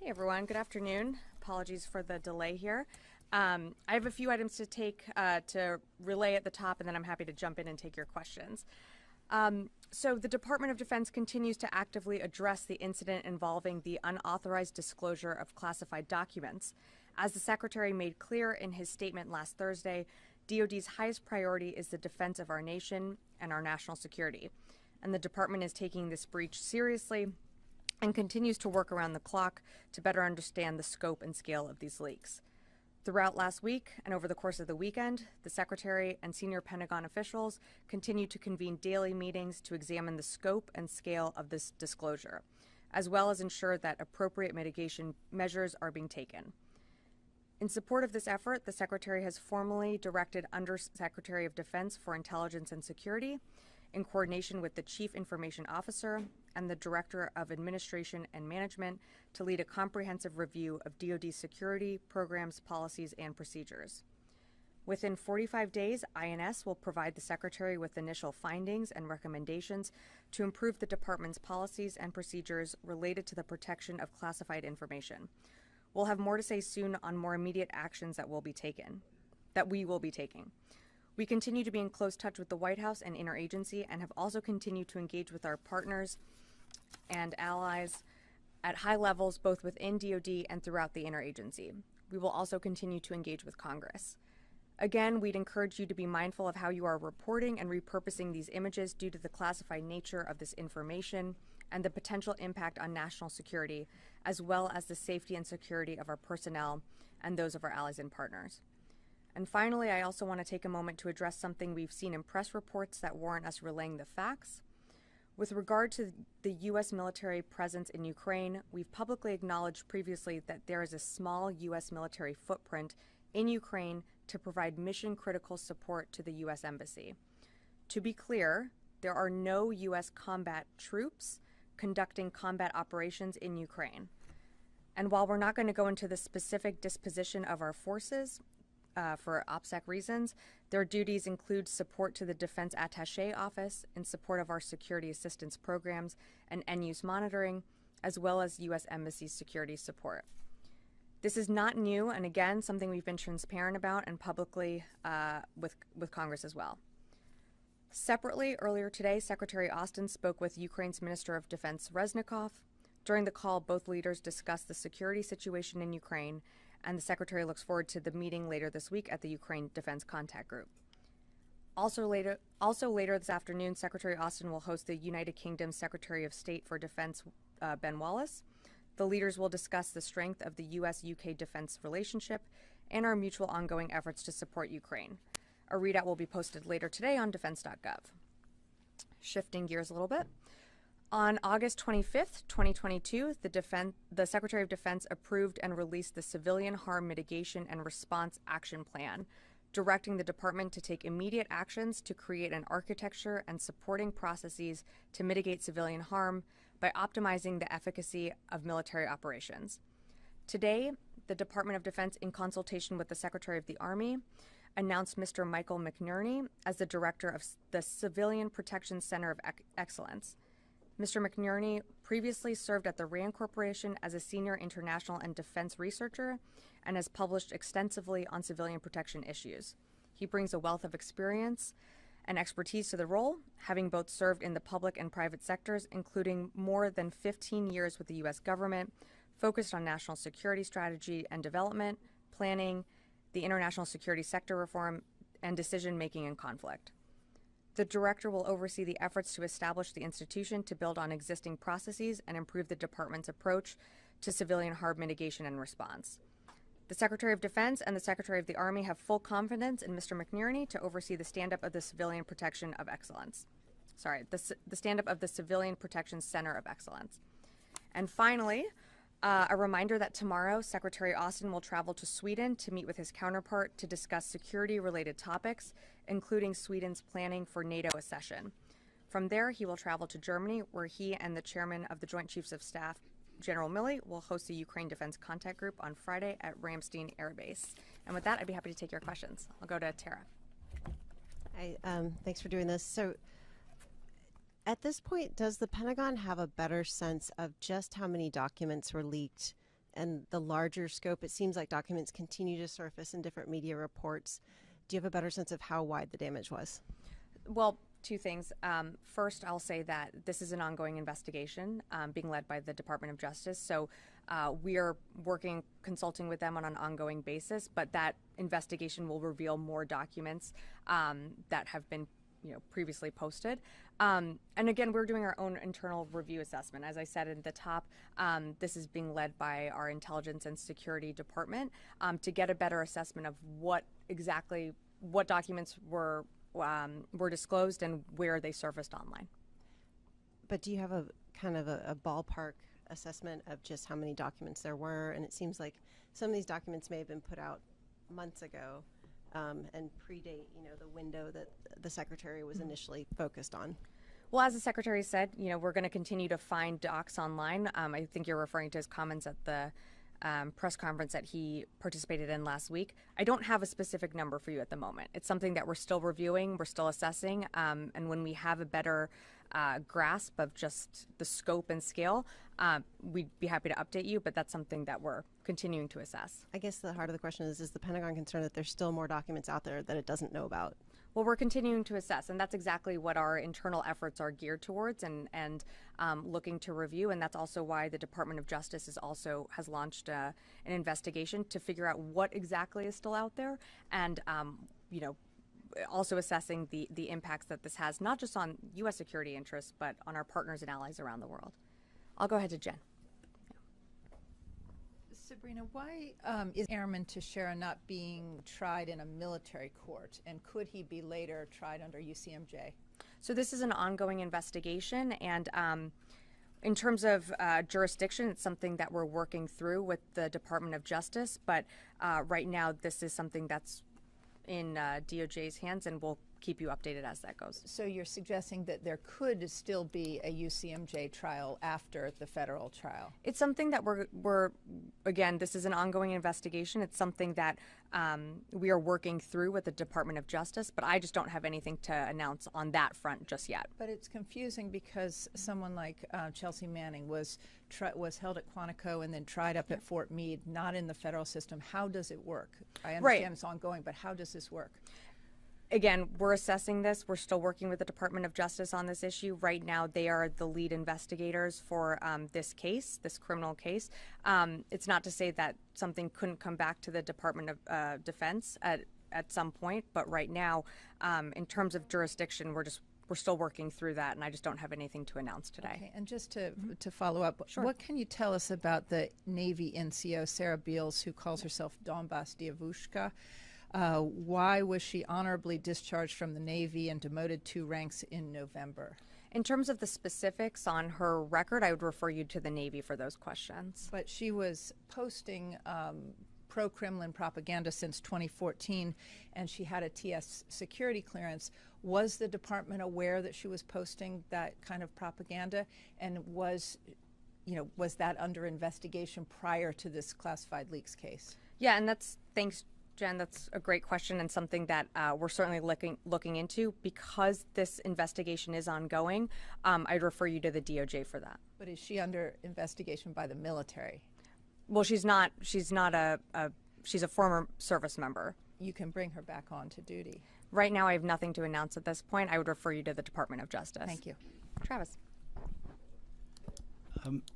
everyone. Good afternoon. Apologies for the delay here. I have a few items to relay at the top, and then I'm happy to jump in and take your questions. So the Department of Defense continues to actively address the incident involving the unauthorized disclosure of classified documents. As the Secretary made clear in his statement last Thursday, DoD's highest priority is the defense of our nation and our national security. And the Department is taking this breach seriously and continues to work around the clock to better understand the scope and scale of these leaks. Throughout last week and over the course of the weekend, the Secretary and senior Pentagon officials continue to convene daily meetings to examine the scope and scale of this disclosure, as well as ensure that appropriate mitigation measures are being taken. In support of this effort, the Secretary has formally directed Undersecretary of Defense for Intelligence and Security, in coordination with the Chief Information Officer and the Director of Administration and Management, to lead a comprehensive review of DoD security programs, policies, and procedures. Within 45 days, INS will provide the Secretary with initial findings and recommendations to improve the Department's policies and procedures related to the protection of classified information. We'll have more to say soon on more immediate actions that we will be taking. We continue to be in close touch with the White House and interagency, and have also continued to engage with our partners and allies at high levels, both within DoD and throughout the interagency. We will also continue to engage with Congress. Again, we'd encourage you to be mindful of how you are reporting and repurposing these images due to the classified nature of this information and the potential impact on national security, as well as the safety and security of our personnel and those of our allies and partners. And finally, I also want to take a moment to address something we've seen in press reports that warrant us relaying the facts. With regard to the U.S. military presence in Ukraine, we've publicly acknowledged previously that there is a small U.S. military footprint in Ukraine to provide mission-critical support to the U.S. Embassy. To be clear, there are no U.S. combat troops conducting combat operations in Ukraine. And while we're not going to go into the specific disposition of our forces, for OPSEC reasons, their duties include support to the Defense Attaché Office in support of our security assistance programs and end-use monitoring, as well as U.S. Embassy security support. This is not new, and again, something we've been transparent about and publicly with Congress as well. Separately, earlier today, Secretary Austin spoke with Ukraine's Minister of Defense Reznikov. During the call, both leaders discussed the security situation in Ukraine, and the Secretary looks forward to the meeting later this week at the Ukraine Defense Contact Group. Also later this afternoon, Secretary Austin will host the United Kingdom Secretary of State for Defense, Ben Wallace. The leaders will discuss the strength of the U.S.-UK defense relationship and our mutual ongoing efforts to support Ukraine. A readout will be posted later today on defense.gov. Shifting gears a little bit. On August 25th, 2022, the Secretary of Defense approved and released the Civilian Harm Mitigation and Response Action Plan, directing the Department to take immediate actions to create an architecture and supporting processes to mitigate civilian harm by optimizing the efficacy of military operations. Today, the Department of Defense, in consultation with the Secretary of the Army, announced Mr. Michael McNerney as the Director of the Civilian Protection Center of Excellence. Mr. McNerney previously served at the RAND Corporation as a senior international and defense researcher and has published extensively on civilian protection issues. He brings a wealth of experience and expertise to the role, having both served in the public and private sectors, including more than 15 years with the U.S. government, focused on national security strategy and development, planning, the international security sector reform, and decision-making in conflict. The Director will oversee the efforts to establish the institution to build on existing processes and improve the Department's approach to civilian harm mitigation and response. The Secretary of Defense and the Secretary of the Army have full confidence in Mr. McNerney to oversee the stand-up of the Civilian Protection of Excellence. The stand-up of the Civilian Protection Center of Excellence. And finally, a reminder that tomorrow, Secretary Austin will travel to Sweden to meet with his counterpart to discuss security-related topics, including Sweden's planning for NATO accession. From there, he will travel to Germany, where he and the Chairman of the Joint Chiefs of Staff, General Milley, will host the Ukraine Defense Contact Group on Friday at Ramstein Air Base. And with that, I'd be happy to take your questions. I'll go to Tara. Hi, thanks for doing this. So at this point, does the Pentagon have a better sense of just how many documents were leaked and the larger scope, it seems like documents continue to surface in different media reports. Do you have a better sense of how wide the damage was? Well, two things. First, I'll say that this is an ongoing investigation being led by the Department of Justice. So we are consulting with them on an ongoing basis, but that investigation will reveal more documents that have been previously posted. And again, we're doing our own internal review assessment. As I said at the top, this is being led by our Intelligence and Security Department to get a better assessment of what documents were disclosed and where they surfaced online. But do you have a kind of a ballpark assessment of just how many documents there were? And it seems like some of these documents may have been put out months ago and predate, the window that the Secretary was initially focused on. Well, as the Secretary said, we're going to continue to find docs online. I think you're referring to his comments at the press conference that he participated in last week. I don't have a specific number for you at the moment. It's something that we're still reviewing, we're still assessing, and when we have a better grasp of just the scope and scale, we'd be happy to update you, but that's something that we're continuing to assess. I guess the heart of the question is the Pentagon concerned that there's still more documents out there that it doesn't know about? Well, we're continuing to assess, and that's exactly what our internal efforts are geared towards and looking to review, and that's also why the Department of Justice has launched an investigation to figure out what exactly is still out there, and also assessing the impacts that this has, not just on U.S. security interests, but on our partners and allies around the world. I'll go ahead to Jen. Sabrina, why is Airman Teixeira not being tried in a military court, and could he be later tried under UCMJ? So this is an ongoing investigation, and in terms of jurisdiction, it's something that we're working through with the Department of Justice, but right now this is something that's in DOJ's hands, and we'll keep you updated as that goes. So you're suggesting that there could still be a UCMJ trial after the federal trial? It's something that we're again, this is an ongoing investigation. It's something that we are working through with the Department of Justice, but I just don't have anything to announce on that front just yet. But it's confusing because someone like Chelsea Manning was held at Quantico and then tried up at Fort Meade, not in the federal system. How does it work? I understand It's ongoing, but how does this work? Again, we're assessing this. We're still working with the Department of Justice on this issue. Right now, they are the lead investigators for this criminal case. It's not to say that something couldn't come back to the Department of Defense at some point, but right now, in terms of jurisdiction, we're still working through that, and I just don't have anything to announce today. Okay, and just to follow up, Sure. What can you tell us about the Navy NCO, Sarah Beals, who calls herself Donbas Diavushka? Why was she honorably discharged from the Navy and demoted 2 ranks in November? In terms of the specifics on her record, I would refer you to the Navy for those questions. But she was posting pro-Kremlin propaganda since 2014, and she had a TS security clearance. Was the department aware that she was posting that kind of propaganda, and was that under investigation prior to this classified leaks case? Yeah, and thanks, Jen, that's a great question and something that we're certainly looking into. Because this investigation is ongoing, I'd refer you to the DOJ for that. But is she under investigation by the military? Well, she's not. She's a former service member. You can bring her back on to duty. Right now, I have nothing to announce at this point. I would refer you to the Department of Justice. Thank you. Travis.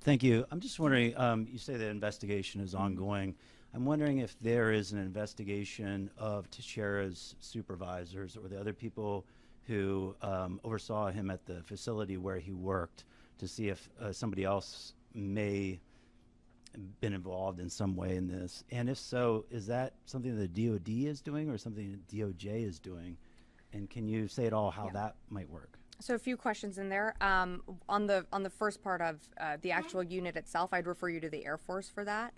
Thank you. I'm just wondering, you say the investigation is ongoing. I'm wondering if there is an investigation of Teixeira's supervisors or the other people who oversaw him at the facility where he worked to see if somebody else may have been involved in some way in this. And if so, is that something the DOD is doing or something the DOJ is doing? And can you say at all how that might work? So a few questions in there. On the first part of the actual unit itself, I'd refer you to the Air Force for that.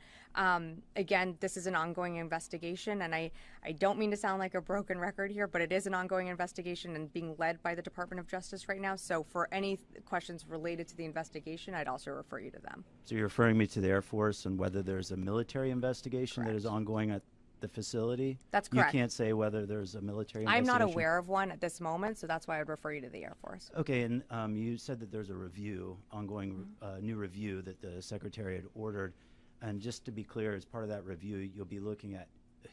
Again, this is an ongoing investigation, and I don't mean to sound like a broken record here, but it is an ongoing investigation and being led by the Department of Justice right now. So for any questions related to the investigation, I'd also refer you to them. So you're referring me to the Air Force and whether there's a military investigation that is ongoing at the facility? That's correct. You can't say whether there's a military I'm investigation? not aware of one at this moment, so that's why I would refer you to the Air Force. Okay, and you said that there's a review, ongoing new review that the Secretary had ordered. And just to be clear, as part of that review, you'll be looking at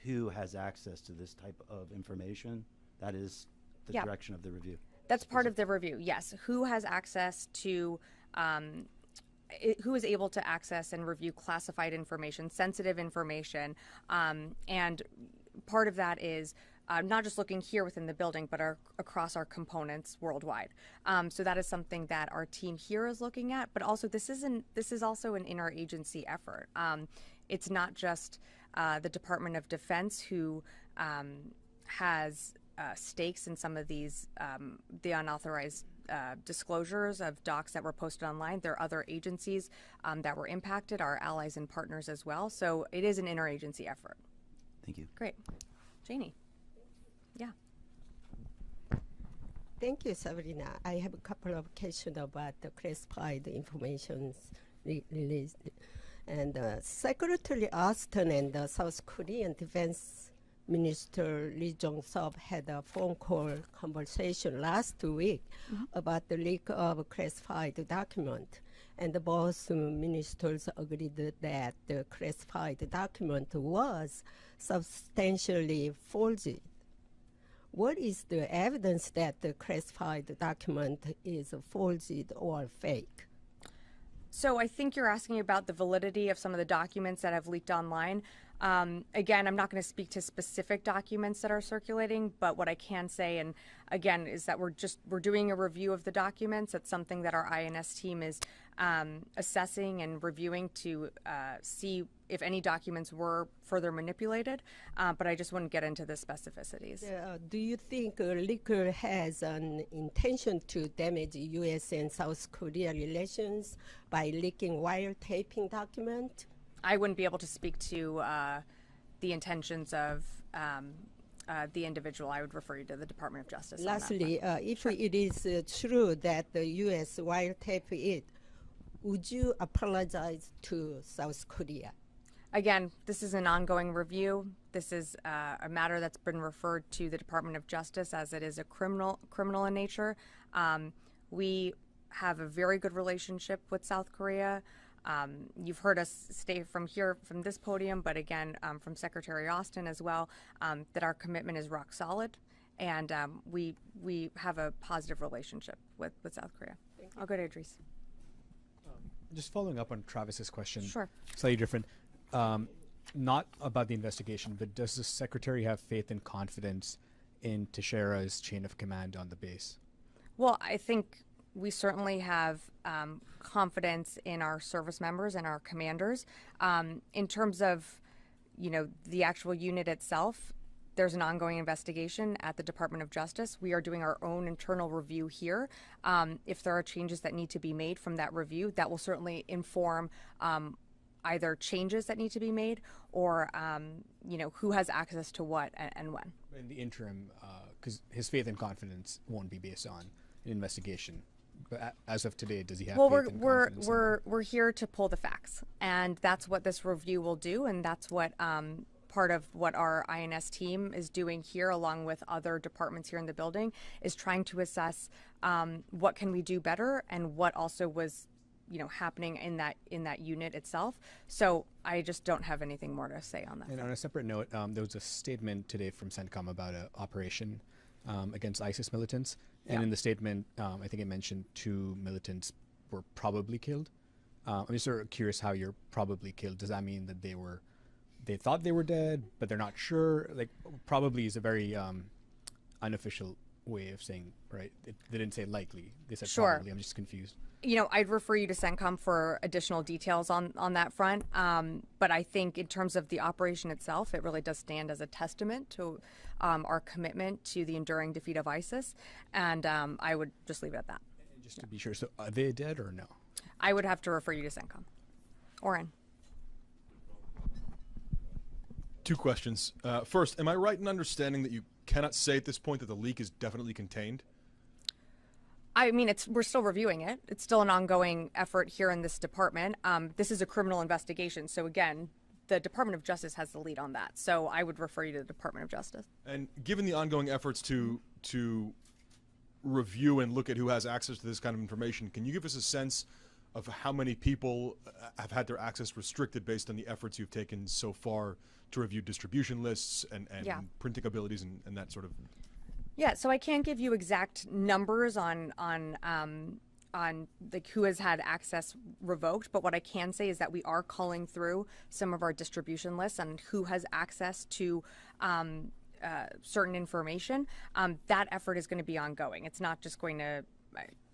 who has access to this type of information. That is the Yeah. direction of the review. That's part of the review, yes. Who has access to, who is able to access and review classified information, sensitive information, and part of that is not just looking here within the building, but across our components worldwide. So that is something that our team here is looking at, but also this is also an interagency effort. It's not just the Department of Defense who has stakes in some of these the unauthorized disclosures of docs that were posted online. There are other agencies that were impacted, our allies and partners as well. So it is an interagency effort. Thank you. Great. Janie. Yeah. Thank you, Sabrina. I have a couple of questions about the classified information released. And Secretary Austin and the South Korean Defense Minister Lee Jong-suk had a phone call conversation last week about the leak of classified document. And both ministers agreed that the classified document was substantially forged. What is the evidence that the classified document is forged or fake? So I think you're asking about the validity of some of the documents that have leaked online. Again, I'm not going to speak to specific documents that are circulating, but what I can say, and again, is that we're doing a review of the documents. It's something that our INS team is assessing and reviewing to see if any documents were further manipulated, but I just wouldn't get into the specificities. Do you think a leaker has an intention to damage U.S. and South Korea relations by leaking wiretapping document? I wouldn't be able to speak to the intentions of the individual. I would refer you to the Department of Justice. Lastly, if it is true that the U.S. wiretap it, would you apologize to South Korea? Again, this is an ongoing review. This is a matter that's been referred to the Department of Justice as it is a criminal in nature. We have a very good relationship with South Korea. You've heard us state from this podium, but again, from Secretary Austin as well, that our commitment is rock solid, and we have a positive relationship with South Korea. I'll go to Idris. Just following up on Travis's question, Sure. Slightly different. Not about the investigation, but does the Secretary have faith and confidence in Teixeira's chain of command on the base? Well, I think we certainly have confidence in our service members and our commanders. In terms of, the actual unit itself, there's an ongoing investigation at the Department of Justice. We are doing our own internal review here. If there are changes that need to be made from that review, that will certainly inform either changes that need to be made or, who has access to what and when. In the interim, because his faith and confidence won't be based on an investigation. But as of today, does he have faith and confidence? We're here to pull the facts, and that's what this review will do, and that's what part of what our INS team is doing here, along with other departments here in the building, is trying to assess what can we do better and what also was happening in that unit itself. So I just don't have anything more to say on that. And on a separate note, there was a statement today from CENTCOM about an operation against ISIS militants. And in the statement, I think it mentioned 2 militants were probably killed. I'm just sort of curious how you're probably killed. Does that mean that they thought they were dead, but they're not sure? Like, probably is a very unofficial way of saying, right? They didn't say likely. They said Sure. probably. I'm just confused. I'd refer you to CENTCOM for additional details on that front. But I think in terms of the operation itself, it really does stand as a testament to our commitment to the enduring defeat of ISIS. And I would just leave it at that. And just to be sure, so are they dead or no? I would have to refer you to CENTCOM. Oren. 2 questions. First, am I right in understanding that you cannot say at this point that the leak is definitely contained? I mean, we're still reviewing it. It's still an ongoing effort here in this department. This is a criminal investigation. So again, the Department of Justice has the lead on that. So I would refer you to the Department of Justice. And given the ongoing efforts to review and look at who has access to this kind of information, can you give us a sense of how many people have had their access restricted based on the efforts you've taken so far to review distribution lists and printing abilities and that sort of? Yeah, so I can't give you exact numbers on like who has had access revoked, but what I can say is that we are culling through some of our distribution lists and who has access to certain information. That effort is going to be ongoing. It's not just going to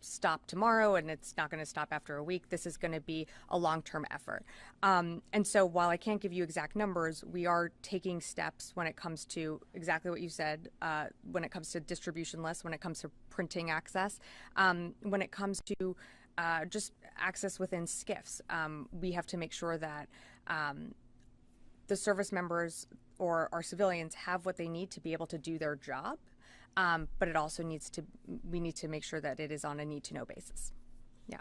stop tomorrow, and it's not going to stop after a week. This is going to be a long-term effort. And so while I can't give you exact numbers, we are taking steps when it comes to exactly what you said, when it comes to distribution lists, when it comes to printing access, when it comes to just access within SCIFs. We have to make sure that the service members or our civilians have what they need to be able to do their job. But it also we need to make sure that it is on a need-to-know basis. Yeah.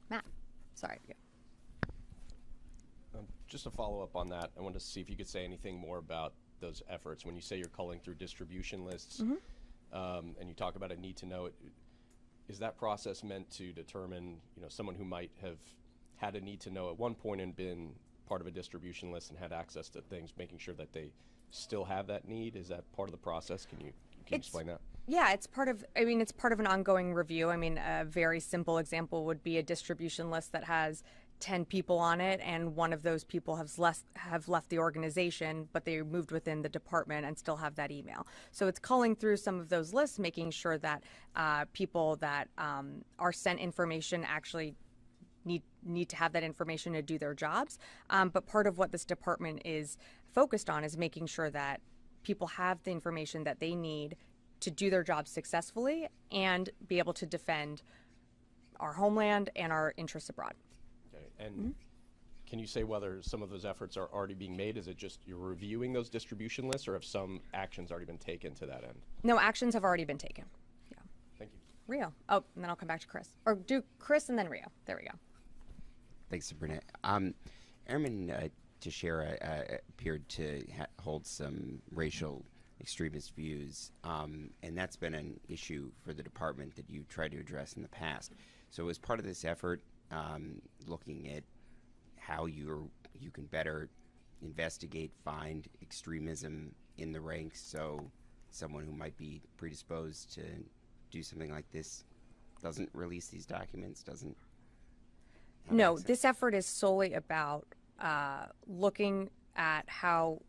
Matt, sorry. Yeah. Just to follow up on that, I wanted to see if you could say anything more about those efforts. When you say you're culling through distribution lists, and you talk about a need-to-know, is that process meant to determine, someone who might have had a need-to-know at one point and been part of a distribution list and had access to things, making sure that they still have that need? Is that part of the process? Can you explain that? Yeah, it's part of an ongoing review. A very simple example would be a distribution list that has 10 people on it, and one of those people have left the organization, but they moved within the department and still have that email. So it's culling through some of those lists, making sure that people that are sent information actually need to have that information to do their jobs. But part of what this department is focused on is making sure that people have the information that they need to do their jobs successfully and be able to defend our homeland and our interests abroad. Okay. And can you say whether some of those efforts are already being made? Is it just you're reviewing those distribution lists, or have some actions already been taken to that end? No, actions have already been taken. Yeah. Thank you. Rio. Oh, and then I'll come back to Chris. Or do Chris and then Rio. There we go. Thanks, Sabrina. Airman Teixeira appeared to hold some racial extremist views, and that's been an issue for the department that you tried to address in the past. So as part of this effort, looking at how you can better investigate, find extremism in the ranks, so someone who might be predisposed to do something like this doesn't release these documents, doesn't have No, access. this effort is solely about looking at how,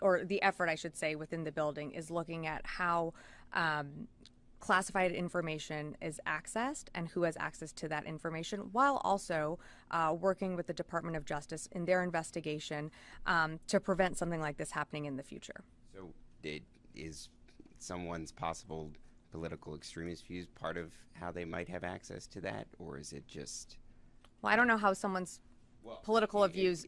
or the effort, I should say, within the building is looking at how classified information is accessed and who has access to that information, while also working with the Department of Justice in their investigation to prevent something like this happening in the future. So is someone's possible political extremist views part of how they might have access to that, or is it just... Well, I don't know how someone's political views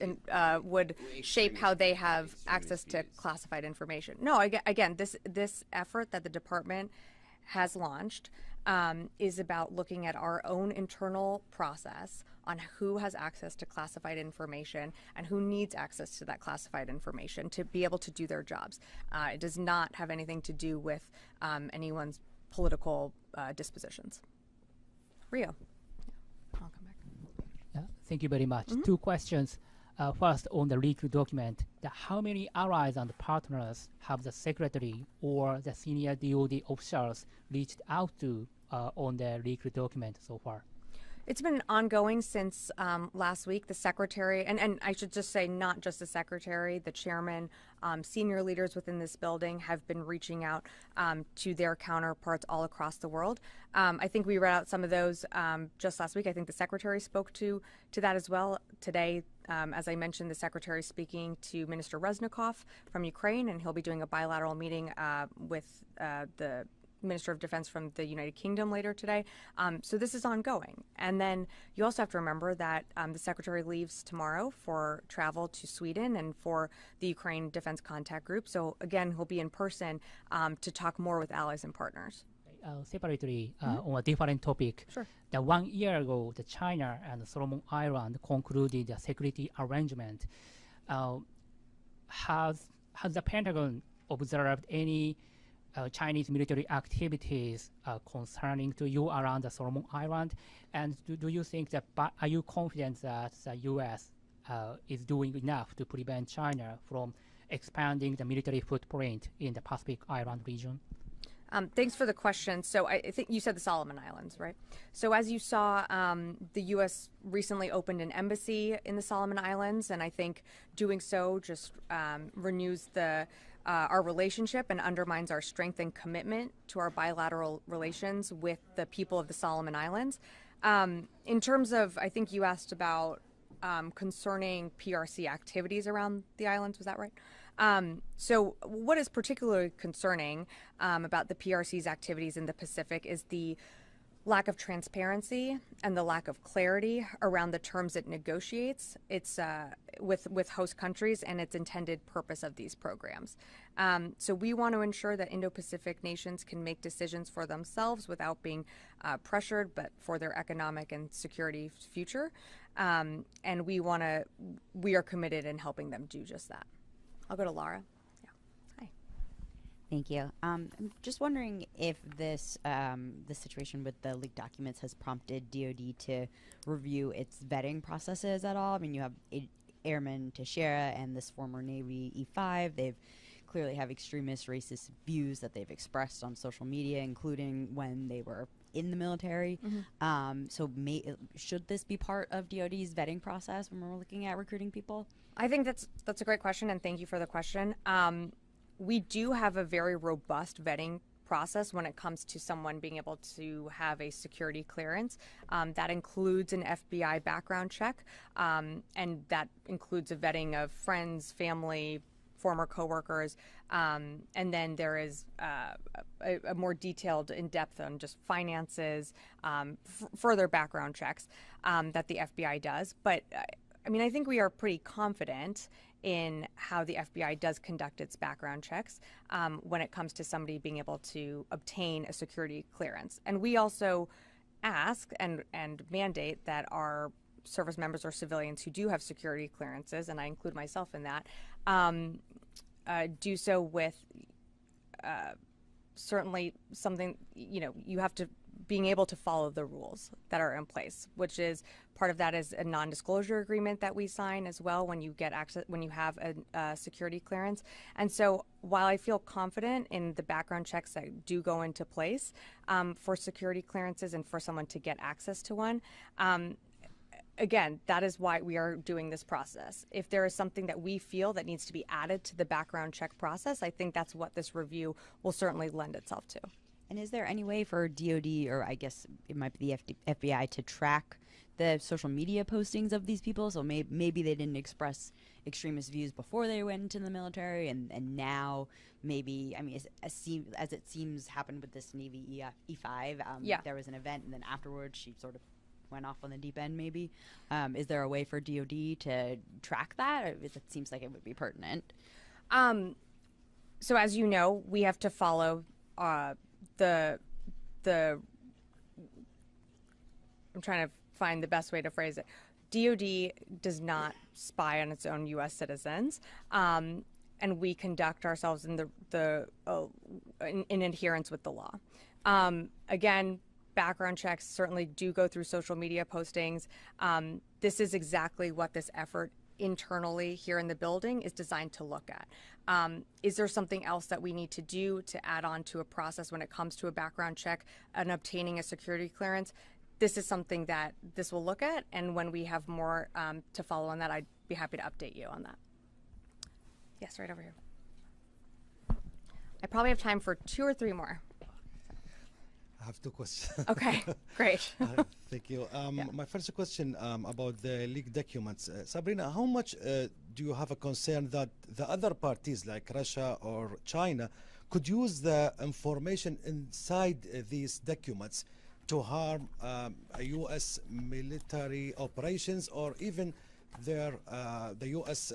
would shape how they have access to classified information. No, again, this effort that the department has launched is about looking at our own internal process on who has access to classified information and who needs access to that classified information to be able to do their jobs. It does not have anything to do with anyone's political dispositions. Rio. I'll come back. Yeah, thank you very much. Two questions. First, on the leaked document, how many allies and partners have the secretary or the senior DoD officials reached out to on the leaked document so far? It's been ongoing since last week. The secretary, and I should just say not just the secretary, the chairman, senior leaders within this building have been reaching out to their counterparts all across the world. I think we read out some of those just last week. I think the secretary spoke to that as well. Today, as I mentioned, the secretary is speaking to Minister Reznikov from Ukraine, and he'll be doing a bilateral meeting with the Minister of Defense from the United Kingdom later today. So this is ongoing. And then you also have to remember that the Secretary leaves tomorrow for travel to Sweden and for the Ukraine Defense Contact Group. So again, he'll be in person to talk more with allies and partners. Separately, on a different topic. Sure. 1 year ago, China and Solomon Islands concluded a security arrangement. Has the Pentagon observed any Chinese military activities concerning to you around the Solomon Island? And do you think that, are you confident that the U.S. Is doing enough to prevent China from expanding the military footprint in the Pacific Island region? Thanks for the question. So I think you said the Solomon Islands, right? So as you saw, the U.S. recently opened an embassy in the Solomon Islands, and I think doing so just renews our relationship and undermines our strength and commitment to our bilateral relations with the people of the Solomon Islands. In terms of, I think you asked about concerning PRC activities around the islands, was that right? So what is particularly concerning about the PRC's activities in the Pacific is the lack of transparency and the lack of clarity around the terms it negotiates with host countries and its intended purpose of these programs. So we want to ensure that Indo-Pacific nations can make decisions for themselves without being pressured, but for their economic and security future. And we are committed in helping them do just that. I'll go to Laura. Yeah. Hi. Thank you. I'm just wondering if this situation with the leaked documents has prompted DoD to review its vetting processes at all. I mean, you have Airman Teixeira and this former Navy E5. They've clearly have extremist racist views that they've expressed on social media, including when they were in the military. Mm-hmm. So should this be part of DoD's vetting process when we're looking at recruiting people? I think that's a great question, and thank you for the question. We do have a very robust vetting process when it comes to someone being able to have a security clearance. That includes an FBI background check, and that includes a vetting of friends, family, former coworkers, and then there is a more detailed, in-depth on just finances, further background checks that the FBI does. But I mean, I think we are pretty confident in how the FBI does conduct its background checks when it comes to somebody being able to obtain a security clearance. And we also ask and mandate that our service members or civilians who do have security clearances, and I include myself in that, do so with certainly something, you have to being able to follow the rules that are in place, which is part of that is a non-disclosure agreement that we sign as well when you get access, when you have a security clearance. And so while I feel confident in the background checks that do go into place for security clearances and for someone to get access to one, again, that is why we are doing this process. If there is something that we feel that needs to be added to the background check process, I think that's what this review will certainly lend itself to. And is there any way for DoD, or I guess it might be the FBI, to track the social media postings of these people? So maybe they didn't express extremist views before they went into the military, and now maybe, I mean, as it seems happened with this Navy E5, there was an event, and then afterwards she sort of went off on the deep end, maybe. Is there a way for DoD to track that? It seems like it would be pertinent. So as you know, we have to follow the I'm trying to find the best way to phrase it. DoD does not spy on its own U.S. citizens, and we conduct ourselves in in adherence with the law. Again, background checks certainly do go through social media postings. This is exactly what this effort internally here in the building is designed to look at. Is there something else that we need to do to add on to a process when it comes to a background check and obtaining a security clearance? This is something that this will look at, and when we have more to follow on that, I'd be happy to update you on that. Yes, right over here. I probably have time for 2 or 3 more. I have 2 questions. Okay, great. Thank you. My first question about the leaked documents. Sabrina, how much do you have a concern that the other parties like Russia or China could use the information inside these documents to harm U.S. military operations or even the U.S.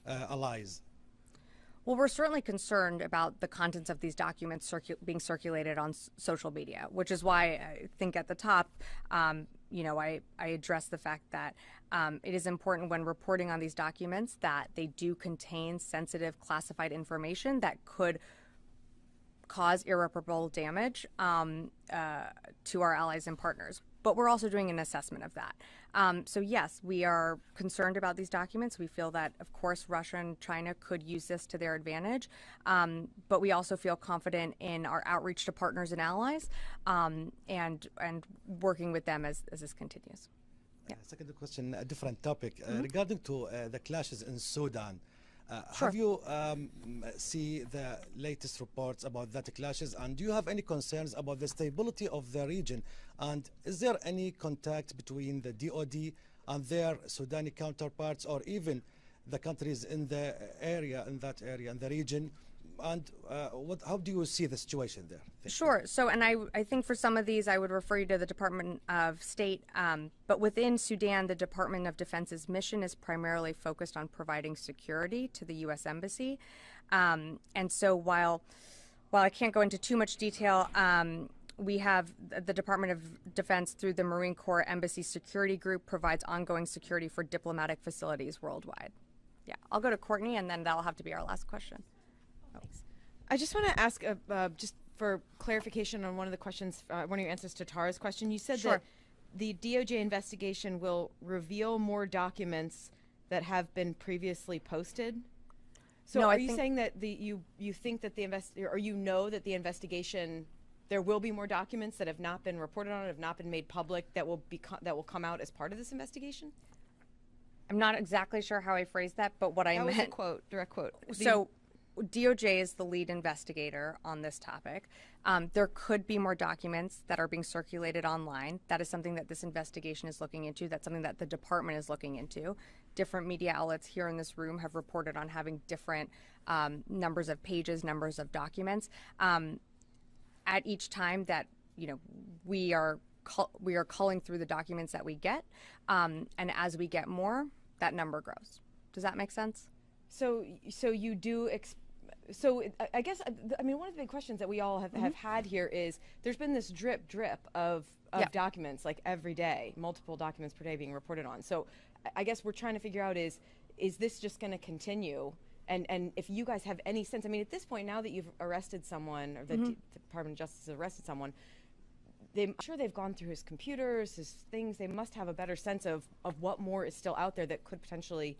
allies? Well, we're certainly concerned about the contents of these documents being circulated on social media, which is why I think at the top, I address the fact that it is important when reporting on these documents that they do contain sensitive classified information that could cause irreparable damage to our allies and partners. But we're also doing an assessment of that. So yes, we are concerned about these documents. We feel that, of course, Russia and China could use this to their advantage. But we also feel confident in our outreach to partners and allies, and working with them as this continues. Yeah. Second question, a different topic. Regarding to the clashes in Sudan, Sure. have you see the latest reports about that clashes, and do you have any concerns about the stability of the region? And is there any contact between the DoD and their Sudani counterparts, or even the countries in the area, in the region? And how do you see the situation there? Sure. So, and I think for some of these, I would refer you to the Department of State. But within Sudan, the Department of Defense's mission is primarily focused on providing security to the U.S. Embassy. And so while I can't go into too much detail, we have the Department of Defense through the Marine Corps Embassy Security Group provides ongoing security for diplomatic facilities worldwide. Yeah, I'll go to Courtney, and then that'll have to be our last question. Thanks. I just want to ask, just for clarification on one of the questions, one of your answers to Tara's question. You said Sure. that the DOJ investigation will reveal more documents that have been previously posted. So No, I are you think- saying that you think that or you know that the investigation, there will be more documents that have not been reported on, have not been made public, that will come out as part of this investigation? I'm not exactly sure how I phrased that, but what I That was a meant. quote, direct quote. So DOJ is the lead investigator on this topic. There could be more documents that are being circulated online. That is something that this investigation is looking into. That's something that the department is looking into. Different media outlets here in this room have reported on having different numbers of pages, numbers of documents. At each time that we are culling through the documents that we get, and as we get more, that number grows. Does that make sense? So you do. I guess one of the big questions that we all have had here is there's been this drip of documents like every day, multiple documents per day being reported on. So I guess we're trying to figure out is this just going to continue? And if you guys have any sense, at this point, now that you've arrested someone, or the Department of Justice has arrested someone, I'm sure they've gone through his computers, his things. They must have a better sense of what more is still out there that could potentially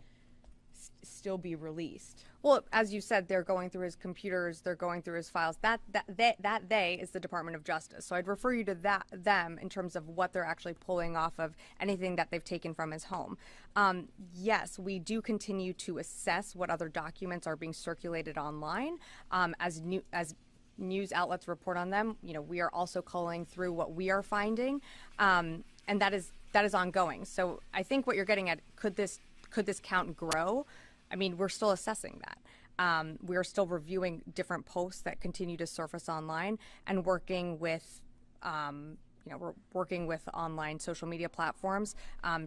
still be released. Well, as you said, they're going through his computers, they're going through his files. That they is the Department of Justice. So I'd refer you to them in terms of what they're actually pulling off of anything that they've taken from his home. Yes, we do continue to assess what other documents are being circulated online. As news outlets report on them, we are also culling through what we are finding, and that is ongoing. So I think what you're getting at, could this count grow? We're still assessing that. We're still reviewing different posts that continue to surface online and working with, we're working with online social media platforms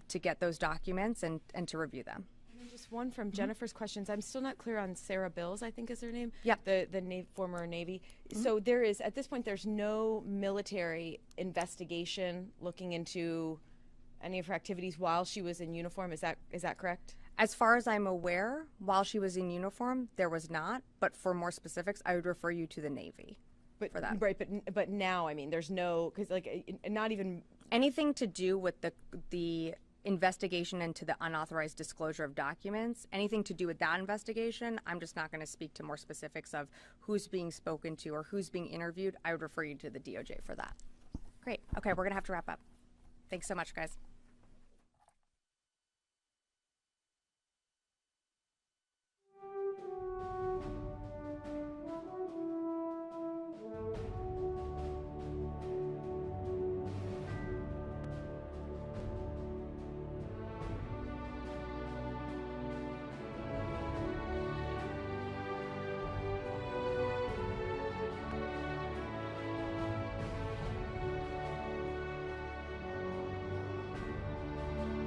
to get those documents and to review them. And just one from Jennifer's questions. I'm still not clear on Sarah Bills, I think is her name. Yep. The former Navy. So there is, at this point, there's no military investigation looking into any of her activities while she was in uniform. Is that correct? As far as I'm aware, while she was in uniform, there was not. But for more specifics, I would refer you to the Navy for that. Right, but now, there's no, because not even anything to do with the investigation into the unauthorized disclosure of documents. Anything to do with that investigation, I'm just not going to speak to more specifics of who's being spoken to or who's being interviewed. I would refer you to the DOJ for that. Great. Okay, we're going to have to wrap up. Thanks so much, guys.